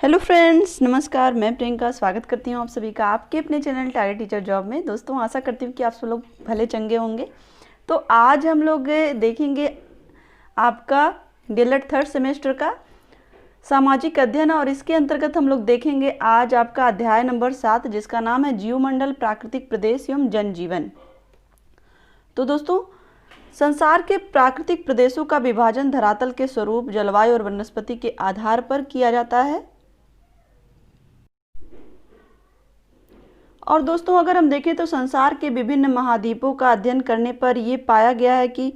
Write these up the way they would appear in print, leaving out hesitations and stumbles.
Hello friends, नमस्कार। मैं प्रियंका स्वागत करती हूँ आप सभी का आपके अपने चैनल टारगेट टीचर जॉब में। दोस्तों, आशा करती हूँ कि आप सब लोग भले चंगे होंगे। तो आज हम लोग देखेंगे आपका डीएलएड थर्ड सेमेस्टर का सामाजिक अध्ययन, और इसके अंतर्गत हम लोग देखेंगे आज आपका अध्याय नंबर 7, जिसका नाम है जीवमंडल, प्राकृतिक प्रदेश एवं जनजीवन। तो दोस्तों, संसार के प्राकृतिक प्रदेशों का विभाजन धरातल के स्वरूप, जलवायु और वनस्पति के आधार पर किया जाता है। और दोस्तों, अगर हम देखें तो संसार के विभिन्न महाद्वीपों का अध्ययन करने पर ये पाया गया है कि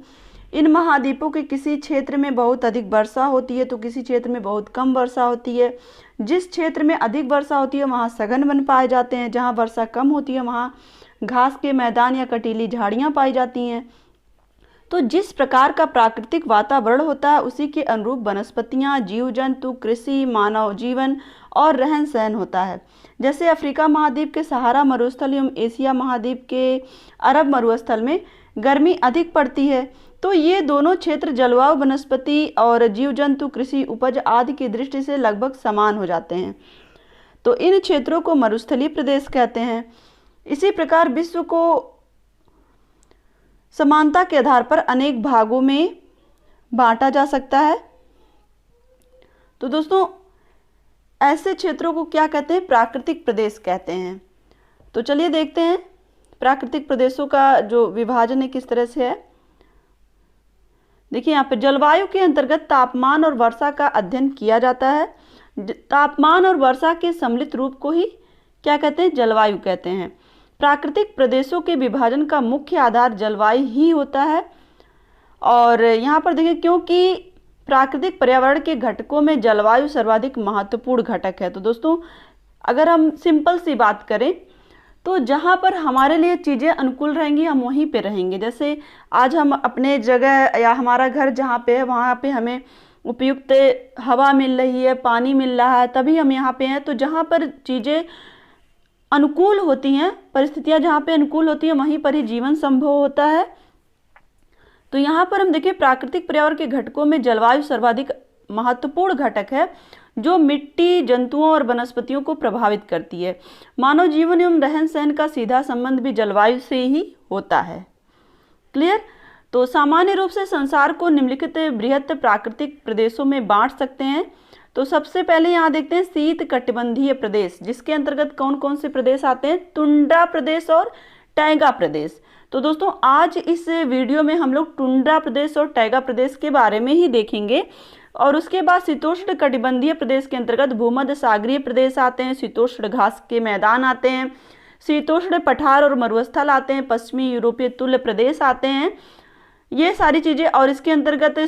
इन महाद्वीपों के किसी क्षेत्र में बहुत अधिक वर्षा होती है तो किसी क्षेत्र में बहुत कम वर्षा होती है। जिस क्षेत्र में अधिक वर्षा होती है वहाँ सघन वन पाए जाते हैं, जहाँ वर्षा कम होती है वहाँ घास के मैदान या कटीली झाड़ियाँ पाई जाती हैं। तो जिस प्रकार का प्राकृतिक वातावरण होता है उसी के अनुरूप वनस्पतियाँ, जीव जंतु, कृषि, मानव जीवन और रहन सहन होता है। जैसे अफ्रीका महाद्वीप के सहारा मरुस्थल एवं एशिया महाद्वीप के अरब मरुस्थल में गर्मी अधिक पड़ती है। तो ये दोनों क्षेत्र जलवायु, वनस्पति और जीव जंतु, कृषि, उपज आदि की दृष्टि से लगभग समान हो जाते हैं। तो इन क्षेत्रों को मरुस्थलीय प्रदेश कहते हैं। इसी प्रकार विश्व को समानता के आधार पर अनेक भागों में बांटा जा सकता है। तो दोस्तों, ऐसे क्षेत्रों को क्या कहते हैं? प्राकृतिक प्रदेश कहते हैं। तो चलिए देखते हैं प्राकृतिक प्रदेशों का जो विभाजन है किस तरह से है। देखिए, यहाँ पे जलवायु के अंतर्गत तापमान और वर्षा का अध्ययन किया जाता है। तापमान और वर्षा के सम्मिलित रूप को ही क्या कहते हैं? जलवायु कहते हैं। प्राकृतिक प्रदेशों के विभाजन का मुख्य आधार जलवायु ही होता है। और यहाँ पर देखिए, क्योंकि प्राकृतिक पर्यावरण के घटकों में जलवायु सर्वाधिक महत्वपूर्ण घटक है। तो दोस्तों, अगर हम सिंपल सी बात करें तो जहाँ पर हमारे लिए चीज़ें अनुकूल रहेंगी हम वहीं पे रहेंगे। जैसे आज हम अपने जगह या हमारा घर जहाँ पे है वहाँ पे हमें उपयुक्त हवा मिल रही है, पानी मिल रहा है, तभी हम यहाँ पे हैं। तो जहाँ पर चीज़ें अनुकूल होती हैं, परिस्थितियाँ जहाँ पे अनुकूल होती हैं वहीं पर ही जीवन संभव होता है। तो यहाँ पर हम देखें, प्राकृतिक पर्यावरण के घटकों में जलवायु सर्वाधिक महत्वपूर्ण घटक है जो मिट्टी, जंतुओं और वनस्पतियों को प्रभावित करती है। मानव जीवन एवं रहन सहन का सीधा संबंध भी जलवायु से ही होता है। क्लियर? तो सामान्य रूप से संसार को निम्नलिखित बृहत प्राकृतिक प्रदेशों में बांट सकते हैं। तो सबसे पहले यहाँ देखते हैं शीत कटिबंधीय प्रदेश, जिसके अंतर्गत कौन कौन से प्रदेश आते हैं? टुंड्रा प्रदेश और टैगा प्रदेश। तो दोस्तों, आज इस वीडियो में हम लोग टुंड्रा प्रदेश और टैगा प्रदेश के बारे में ही देखेंगे। और उसके बाद शीतोष्ण कटिबंधीय प्रदेश के अंतर्गत भूमध्य सागरीय प्रदेश आते हैं, शीतोष्ण घास के मैदान आते हैं, शीतोष्ण पठार और मरुस्थल आते हैं, पश्चिमी यूरोपीय तुल्य प्रदेश आते हैं, ये सारी चीज़ें। और इसके अंतर्गत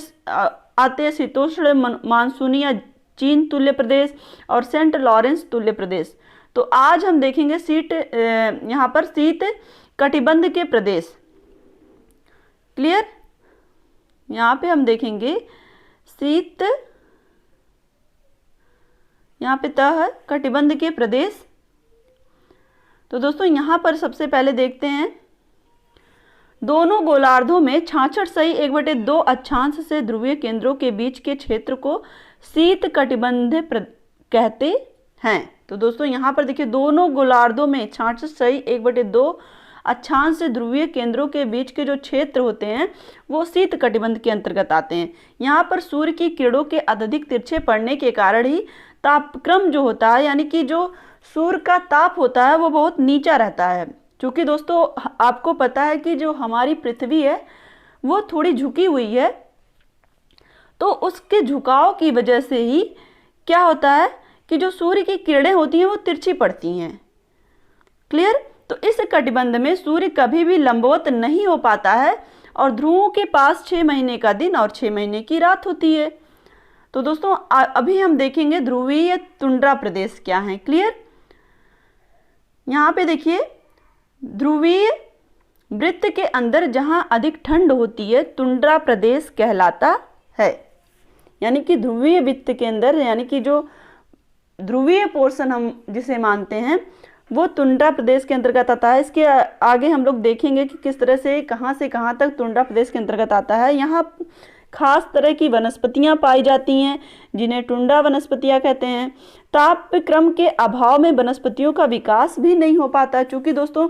आते हैं शीतोष्ण मानसूनी या चीन तुल्य प्रदेश और सेंट लॉरेंस तुल्य प्रदेश। तो आज हम देखेंगे यहाँ पर शीत कटिबंध के प्रदेश। क्लियर? यहाँ पे हम देखेंगे शीत, यहाँ पे तह कटिबंध के प्रदेश। तो दोस्तों, यहाँ पर सबसे पहले देखते हैं, दोनों गोलार्धों में 66.1/2 अक्षांश से ध्रुवीय केंद्रों के बीच के क्षेत्र को शीत कटिबंध कहते हैं। तो दोस्तों, यहाँ पर देखिए, दोनों गोलार्धों में 66.1/2 अक्षांश से ध्रुवीय केंद्रों के बीच के जो क्षेत्र होते हैं वो शीत कटिबंध के अंतर्गत आते हैं। यहाँ पर सूर्य की किरणों के अत्यधिक तिरछे पड़ने के कारण ही तापक्रम जो होता है, यानी कि जो सूर्य का ताप होता है वो बहुत नीचा रहता है। क्योंकि दोस्तों, आपको पता है कि जो हमारी पृथ्वी है वो थोड़ी झुकी हुई है, तो उसके झुकाव की वजह से ही क्या होता है कि जो सूर्य की किरणें होती हैं वो तिरछी पड़ती हैं। क्लियर? तो इस कटिबंध में सूर्य कभी भी लंबवत नहीं हो पाता है और ध्रुवों के पास 6 महीने का दिन और 6 महीने की रात होती है। तो दोस्तों, अभी हम देखेंगे ध्रुवीय टुंड्रा प्रदेश क्या है। क्लियर? यहाँ पे देखिए, ध्रुवीय वृत्त के अंदर जहाँ अधिक ठंड होती है टुंड्रा प्रदेश कहलाता है। यानी कि ध्रुवीय वृत्त के अंदर, यानी कि जो ध्रुवीय पोर्शन हम जिसे मानते हैं वो टुंड्रा प्रदेश के अंतर्गत आता है। इसके आगे हम लोग देखेंगे कि किस तरह से कहाँ तक टुंड्रा प्रदेश के अंतर्गत आता है। यहाँ खास तरह की वनस्पतियां पाई जाती हैं जिन्हें टुंड्रा वनस्पतियां कहते हैं। तापक्रम के अभाव में वनस्पतियों का विकास भी नहीं हो पाता, क्योंकि दोस्तों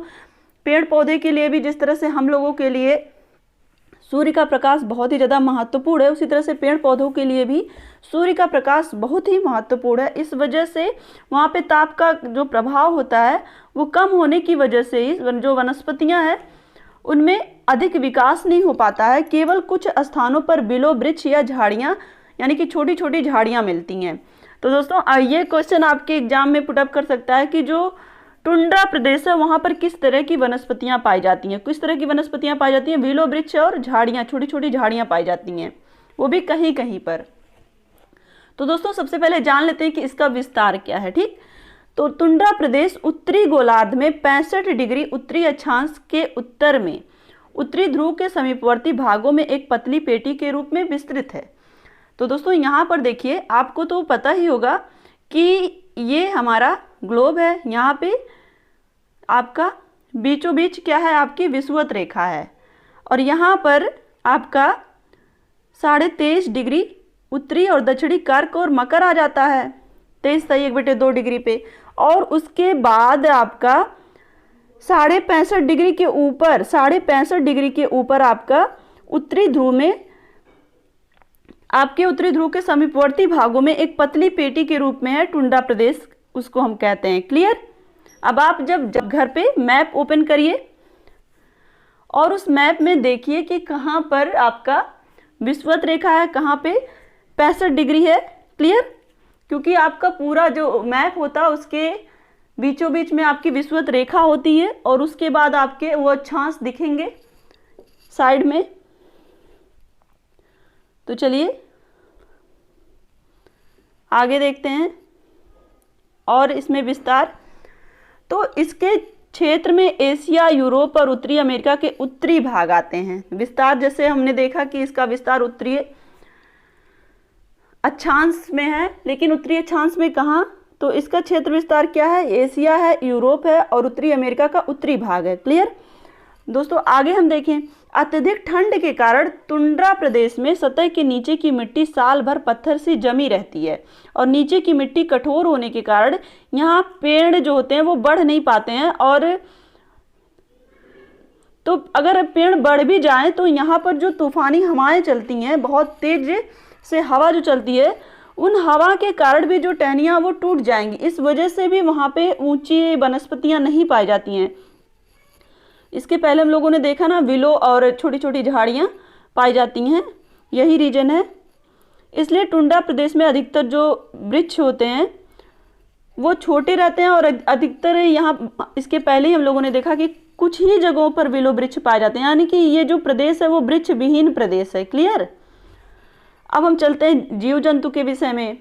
पेड़ पौधे के लिए भी जिस तरह से हम लोगों के लिए सूर्य का प्रकाश बहुत ही ज़्यादा महत्वपूर्ण है, उसी तरह से पेड़ पौधों के लिए भी सूर्य का प्रकाश बहुत ही महत्वपूर्ण है। इस वजह से वहाँ पे ताप का जो प्रभाव होता है वो कम होने की वजह से ही जो वनस्पतियाँ हैं उनमें अधिक विकास नहीं हो पाता है। केवल कुछ स्थानों पर बिलो वृक्ष या झाड़ियाँ यानी कि छोटी छोटी झाड़ियाँ मिलती हैं। तो दोस्तों ये क्वेश्चन आपके एग्जाम में पुटअप कर सकता है कि जो टुंड्रा प्रदेश है वहाँ पर किस तरह की वनस्पतियाँ पाई जाती हैं। किस तरह की वनस्पतियाँ पाई जाती हैं? विलो वृक्ष और झाड़ियाँ, छोटी छोटी झाड़ियाँ पाई जाती हैं, वो भी कहीं कहीं पर। तो दोस्तों सबसे पहले जान लेते हैं कि इसका विस्तार क्या है। ठीक, तो टुंड्रा प्रदेश उत्तरी गोलार्ध में 65 डिग्री उत्तरी अक्षांश के उत्तर में उत्तरी ध्रुव के समीपवर्ती भागों में एक पतली पेटी के रूप में विस्तृत है। तो दोस्तों यहाँ पर देखिए, आपको तो पता ही होगा कि ये हमारा ग्लोब है, यहाँ पे आपका बीचों बीच क्या है, आपकी विषुवत रेखा है, और यहाँ पर आपका 23.5 डिग्री उत्तरी और दक्षिणी कर्क और मकर आ जाता है 23.1/2 डिग्री पे। और उसके बाद आपका 65.5 डिग्री के ऊपर 65.5 डिग्री के ऊपर आपका उत्तरी ध्रुव में, आपके उत्तरी ध्रुव के समीपवर्ती भागों में एक पतली पेटी के रूप में है टुंड्रा प्रदेश, उसको हम कहते हैं। क्लियर? अब आप जब घर पे मैप ओपन करिए और उस मैप में देखिए कि कहाँ पर आपका विषुवत रेखा है, कहाँ पे 65 डिग्री है। क्लियर? क्योंकि आपका पूरा जो मैप होता है उसके बीचों बीच में आपकी विषुवत रेखा होती है और उसके बाद आपके वो अक्षांश दिखेंगे साइड में। तो चलिए आगे देखते हैं और इसमें विस्तार। तो इसके क्षेत्र में एशिया, यूरोप और उत्तरी अमेरिका के उत्तरी भाग आते हैं। विस्तार जैसे हमने देखा कि इसका विस्तार उत्तरी अक्षांश में है, लेकिन उत्तरी अक्षांश में कहाँ? तो इसका क्षेत्र विस्तार क्या है? एशिया है, यूरोप है और उत्तरी अमेरिका का उत्तरी भाग है। क्लियर? दोस्तों आगे हम देखें, अत्यधिक ठंड के कारण टुंड्रा प्रदेश में सतह के नीचे की मिट्टी साल भर पत्थर से जमी रहती है और नीचे की मिट्टी कठोर होने के कारण यहाँ पेड़ जो होते हैं वो बढ़ नहीं पाते हैं। और तो अगर पेड़ बढ़ भी जाएं तो यहाँ पर जो तूफानी हवाएं चलती हैं, बहुत तेज से हवा जो चलती है, उन हवा के कारण भी जो टहनियाँ वो टूट जाएंगी। इस वजह से भी वहाँ पे ऊंची वनस्पतियाँ नहीं पाई जाती हैं। इसके पहले हम लोगों ने देखा ना, विलो और छोटी छोटी झाड़ियाँ पाई जाती हैं, यही रीजन है। इसलिए टुंड्रा प्रदेश में अधिकतर जो वृक्ष होते हैं वो छोटे रहते हैं और अधिकतर यहाँ, इसके पहले ही हम लोगों ने देखा कि कुछ ही जगहों पर विलो वृक्ष पाए जाते हैं, यानी कि ये जो प्रदेश है वो वृक्ष विहीन प्रदेश है। क्लियर? अब हम चलते हैं जीव जंतु के विषय में।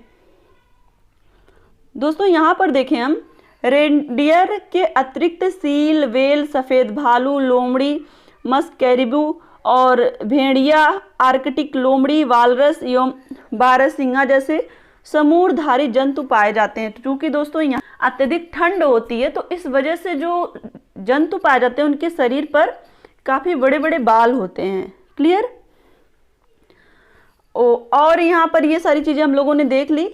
दोस्तों यहाँ पर देखें हम, रेनडियर के अतिरिक्त सील, वेल, सफ़ेद भालू, लोमड़ी, मस्क कैरिबू और भेड़िया, आर्कटिक लोमड़ी, वालरस एवं बारहसिंगा जैसे समूरधारी जंतु पाए जाते हैं। क्योंकि दोस्तों यहाँ अत्यधिक ठंड होती है तो इस वजह से जो जंतु पाए जाते हैं उनके शरीर पर काफ़ी बड़े बड़े बाल होते हैं। क्लियर? और यहाँ पर ये सारी चीज़ें हम लोगों ने देख ली।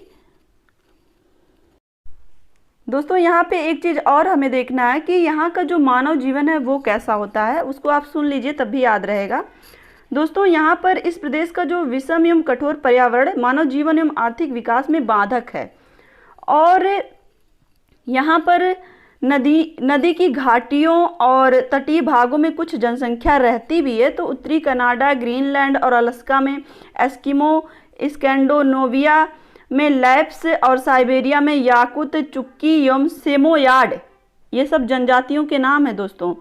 दोस्तों यहाँ पे एक चीज़ और हमें देखना है कि यहाँ का जो मानव जीवन है वो कैसा होता है, उसको आप सुन लीजिए तब भी याद रहेगा। दोस्तों यहाँ पर इस प्रदेश का जो विषम एवं कठोर पर्यावरण मानव जीवन एवं आर्थिक विकास में बाधक है। और यहाँ पर नदी की घाटियों और तटीय भागों में कुछ जनसंख्या रहती भी है। तो उत्तरी कनाडा, ग्रीनलैंड और अलास्का में एस्किमो, स्कैंडिनेविया में लैप्स और साइबेरिया में याकुत, चुक्की एवं सेमोयाड, ये सब जनजातियों के नाम है दोस्तों।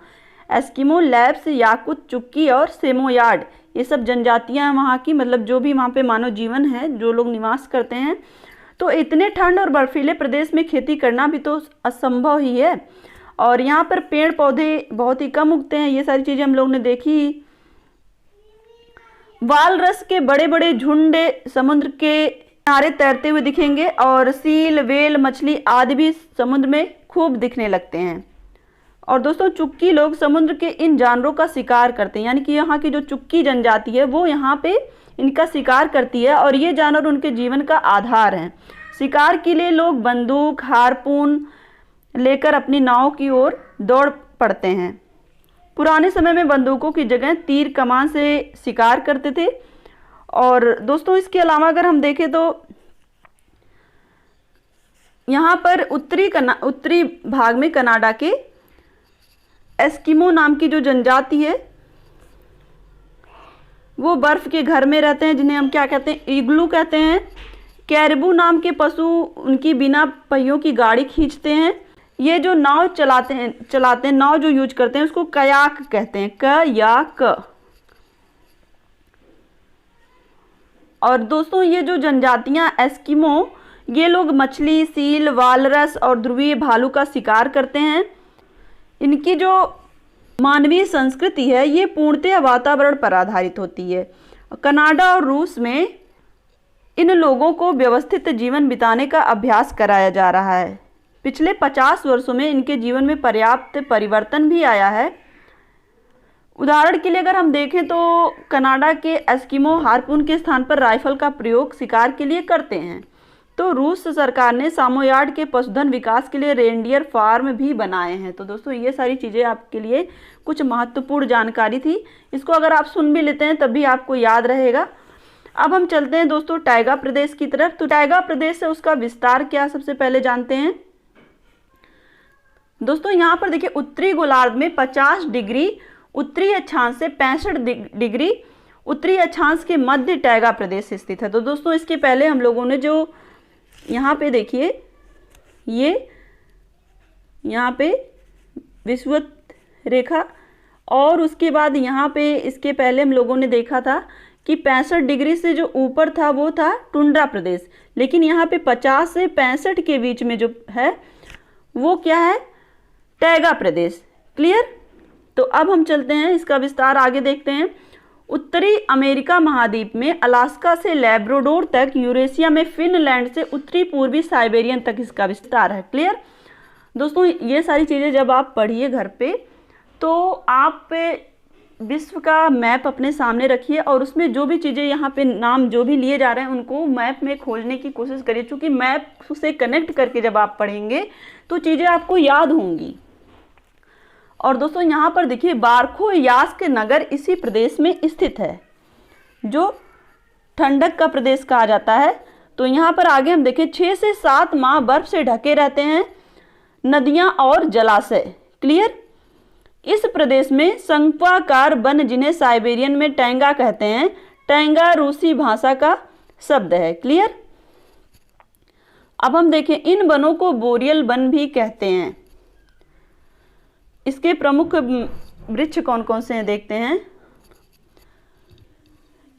एस्किमो, लैप्स, याकुत, चुक्की और सेमोयाड, ये सब जनजातियां हैं वहाँ की, मतलब जो भी वहाँ पे मानव जीवन है, जो लोग निवास करते हैं। तो इतने ठंड और बर्फीले प्रदेश में खेती करना भी तो असंभव ही है। और यहाँ पर पेड़ पौधे बहुत ही कम उगते हैं, ये सारी चीज़ें हम लोग ने देखी। वालरस के बड़े बड़े झुंड समुद्र के किनारे तैरते हुए दिखेंगे और सील, वेल, मछली आदि भी समुद्र में खूब दिखने लगते हैं। और दोस्तों चुक्की लोग समुद्र के इन जानवरों का शिकार करते हैं, यानी कि यहाँ की जो चुक्की जनजाति है वो यहाँ पे इनका शिकार करती है और ये जानवर उनके जीवन का आधार हैं। शिकार के लिए लोग बंदूक, हारपून लेकर अपनी नाव की ओर दौड़ पड़ते हैं। पुराने समय में बंदूकों की जगह तीर कमान से शिकार करते थे। और दोस्तों इसके अलावा अगर हम देखें तो यहाँ पर उत्तरी भाग में कनाडा के एस्किमो नाम की जो जनजाति है वो बर्फ के घर में रहते हैं, जिन्हें हम क्या कहते हैं, इग्लू कहते हैं। कैरिबू नाम के पशु उनकी बिना पहियों की गाड़ी खींचते हैं। ये जो नाव चलाते हैं नाव जो यूज करते हैं उसको कयाक कहते हैं, कयाक। और दोस्तों ये जो जनजातियां एस्किमो, ये लोग मछली, सील, वालरस और ध्रुवीय भालू का शिकार करते हैं। इनकी जो मानवीय संस्कृति है ये पूर्णतः वातावरण पर आधारित होती है। कनाडा और रूस में इन लोगों को व्यवस्थित जीवन बिताने का अभ्यास कराया जा रहा है। पिछले 50 वर्षों में इनके जीवन में पर्याप्त परिवर्तन भी आया है। उदाहरण के लिए अगर हम देखें तो कनाडा के एस्किमो हार्पून के स्थान पर राइफल का प्रयोग शिकार के लिए करते हैं। तो रूस सरकार ने सामोयार्ड के पशुधन विकास के लिए रेनडियर फार्म भी बनाए हैं। तो दोस्तों ये सारी चीज़ें आपके लिए कुछ महत्वपूर्ण जानकारी थी। इसको अगर आप सुन भी लेते हैं तब भी आपको याद रहेगा। अब हम चलते हैं दोस्तों टाइगा प्रदेश की तरफ। तो टाइगा प्रदेश से उसका विस्तार क्या सबसे पहले जानते हैं। दोस्तों यहाँ पर देखिए उत्तरी गोलार्ध में 50 डिग्री उत्तरी अक्षांश से 65 डिग्री उत्तरी अक्षांश के मध्य टाइगा प्रदेश स्थित है। तो दोस्तों इसके पहले हम लोगों ने जो यहाँ पे देखिए ये यहाँ पे विषुवत रेखा और उसके बाद यहाँ पे इसके पहले हम लोगों ने देखा था कि 65 डिग्री से जो ऊपर था वो था टुंड्रा प्रदेश, लेकिन यहाँ पे 50 से 65 के बीच में जो है वो क्या है, टाइगा प्रदेश। क्लियर। तो अब हम चलते हैं इसका विस्तार आगे देखते हैं। उत्तरी अमेरिका महाद्वीप में अलास्का से लैब्राडोर तक, यूरेशिया में फिनलैंड से उत्तरी पूर्वी साइबेरियन तक इसका विस्तार है। क्लियर। दोस्तों ये सारी चीज़ें जब आप पढ़िए घर पे तो आप विश्व का मैप अपने सामने रखिए और उसमें जो भी चीज़ें यहाँ पे नाम जो भी लिए जा रहे हैं उनको मैप में खोजने की कोशिश करिए, क्योंकि मैप से कनेक्ट करके जब आप पढ़ेंगे तो चीज़ें आपको याद होंगी। और दोस्तों यहाँ पर देखिए बारखोयास्क नगर इसी प्रदेश में स्थित है जो ठंडक का प्रदेश कहा जाता है। तो यहाँ पर आगे हम देखें 6 से 7 माह बर्फ से ढके रहते हैं नदियाँ और जलाशय। क्लियर। इस प्रदेश में शंक्वाकार वन, जिन्हें साइबेरियन में टैंगा कहते हैं, टैंगा रूसी भाषा का शब्द है। क्लियर। अब हम देखें इन वनों को बोरियल वन भी कहते हैं। इसके प्रमुख वृक्ष कौन कौन से हैं देखते हैं।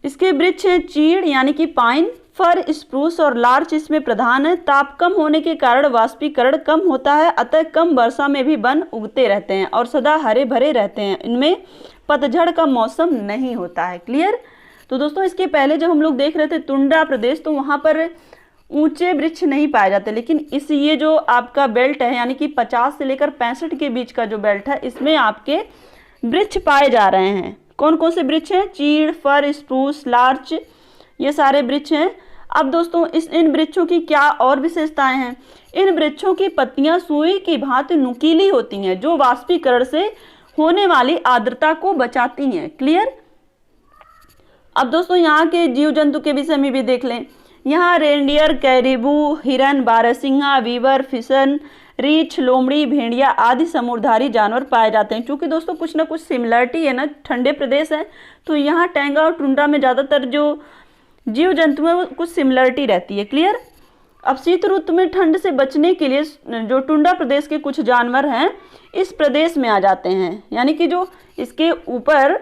इसके वृक्ष हैं चीड़ यानी कि पाइन, फर, स्प्रूस और लार्च इसमें प्रधान है। ताप कम होने के कारण वाष्पीकरण कम होता है, अतः कम वर्षा में भी वन उगते रहते हैं और सदा हरे भरे रहते हैं। इनमें पतझड़ का मौसम नहीं होता है। क्लियर। तो दोस्तों इसके पहले जब हम लोग देख रहे थे टुंड्रा प्रदेश, तो वहाँ पर ऊंचे वृक्ष नहीं पाए जाते, लेकिन इस ये जो आपका बेल्ट है यानी कि 50 से लेकर 65 के बीच का जो बेल्ट है इसमें आपके वृक्ष पाए जा रहे हैं। कौन कौन से वृक्ष हैं? चीड़, फर, स्प्रूस, लार्च, ये सारे वृक्ष हैं। अब दोस्तों इन वृक्षों की क्या और विशेषताएं हैं? इन वृक्षों की पत्तियां सुई की भांति नुकीली होती हैं जो वाष्पीकरण से होने वाली आर्द्रता को बचाती हैं। क्लियर। अब दोस्तों यहाँ के जीव जंतु के विषय में भी देख लें। यहाँ रेनडियर, कैरिबू, हिरन, बारहसिंगा, वीवर, फिसन, रीछ, लोमड़ी, भेड़िया आदि समुद्रधारी जानवर पाए जाते हैं। क्योंकि दोस्तों कुछ ना कुछ सिमिलरिटी है ना, ठंडे प्रदेश है तो यहाँ टैंगा और टुंड्रा में ज़्यादातर जो जीव जंतु है वो कुछ सिमिलरिटी रहती है। क्लियर। अब शीत ऋतु में ठंड से बचने के लिए जो टुंड्रा प्रदेश के कुछ जानवर हैं इस प्रदेश में आ जाते हैं, यानी कि जो इसके ऊपर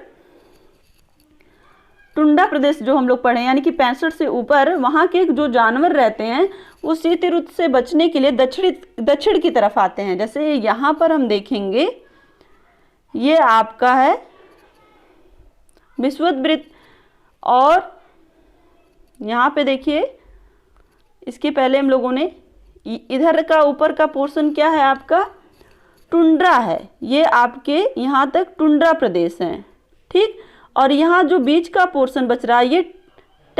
टुंड्रा प्रदेश जो हम लोग पढ़े यानी कि 65 से ऊपर वहाँ के जो जानवर रहते हैं वो शीत ऋतु से बचने के लिए दक्षिण की तरफ आते हैं। जैसे यहाँ पर हम देखेंगे ये आपका है विषुवत और यहाँ पे देखिए इसके पहले हम लोगों ने इधर का ऊपर का पोर्शन क्या है आपका टुंड्रा है, ये आपके यहाँ तक टुंड्रा प्रदेश है। ठीक। और यहाँ जो बीच का पोर्शन बच रहा है ये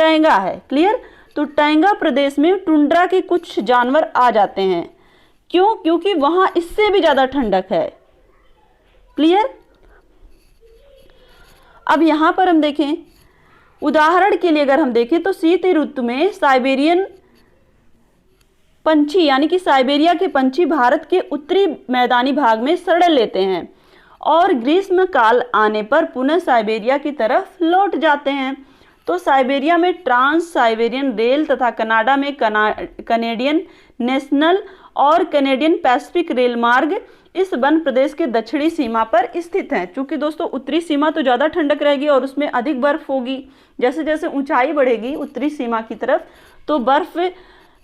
टैंगा है। क्लियर। तो टैंगा प्रदेश में टुंड्रा के कुछ जानवर आ जाते हैं। क्यों? क्योंकि वहां इससे भी ज्यादा ठंडक है। क्लियर। अब यहां पर हम देखें, उदाहरण के लिए अगर हम देखें तो शीत ऋतु में साइबेरियन पंछी यानी कि साइबेरिया के पंछी भारत के उत्तरी मैदानी भाग में शरण लेते हैं और ग्रीष्म काल आने पर पुनः साइबेरिया की तरफ लौट जाते हैं। तो साइबेरिया में ट्रांस साइबेरियन रेल तथा कनाडा में कनेडियन नेशनल और कनेडियन पैसिफिक रेल मार्ग इस वन प्रदेश के दक्षिणी सीमा पर स्थित हैं। चूंकि दोस्तों उत्तरी सीमा तो ज़्यादा ठंडक रहेगी और उसमें अधिक बर्फ होगी, जैसे जैसे ऊंचाई बढ़ेगी उत्तरी सीमा की तरफ तो बर्फ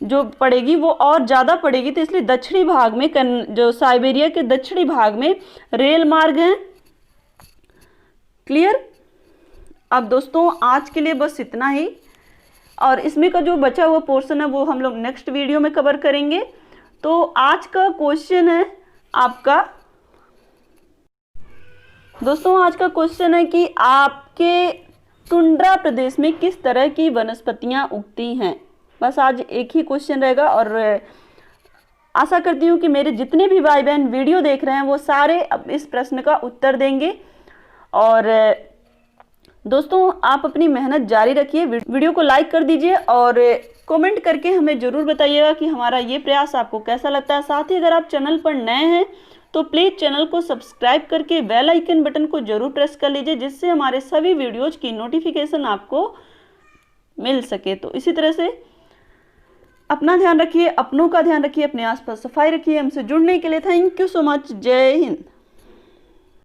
जो पड़ेगी वो और ज़्यादा पड़ेगी। तो इसलिए दक्षिणी भाग में जो साइबेरिया के दक्षिणी भाग में रेल मार्ग हैं। क्लियर। अब दोस्तों आज के लिए बस इतना ही, और इसमें का जो बचा हुआ पोर्शन है वो हम लोग नेक्स्ट वीडियो में कवर करेंगे। तो आज का क्वेश्चन है आपका, दोस्तों आज का क्वेश्चन है कि आपके टुंड्रा प्रदेश में किस तरह की वनस्पतियां उगती हैं। बस आज एक ही क्वेश्चन रहेगा और आशा करती हूँ कि मेरे जितने भी भाई बहन वीडियो देख रहे हैं वो सारे अब इस प्रश्न का उत्तर देंगे। और दोस्तों आप अपनी मेहनत जारी रखिए, वीडियो को लाइक कर दीजिए और कमेंट करके हमें ज़रूर बताइएगा कि हमारा ये प्रयास आपको कैसा लगता है। साथ ही अगर आप चैनल पर नए हैं तो प्लीज़ चैनल को सब्सक्राइब करके बेल आइकन बटन को जरूर प्रेस कर लीजिए, जिससे हमारे सभी वीडियोज की नोटिफिकेशन आपको मिल सके। तो इसी तरह से अपना ध्यान रखिए, अपनों का ध्यान रखिए, अपने आसपास सफाई रखिए। हमसे जुड़ने के लिए थैंक यू सो मच। जय हिंद।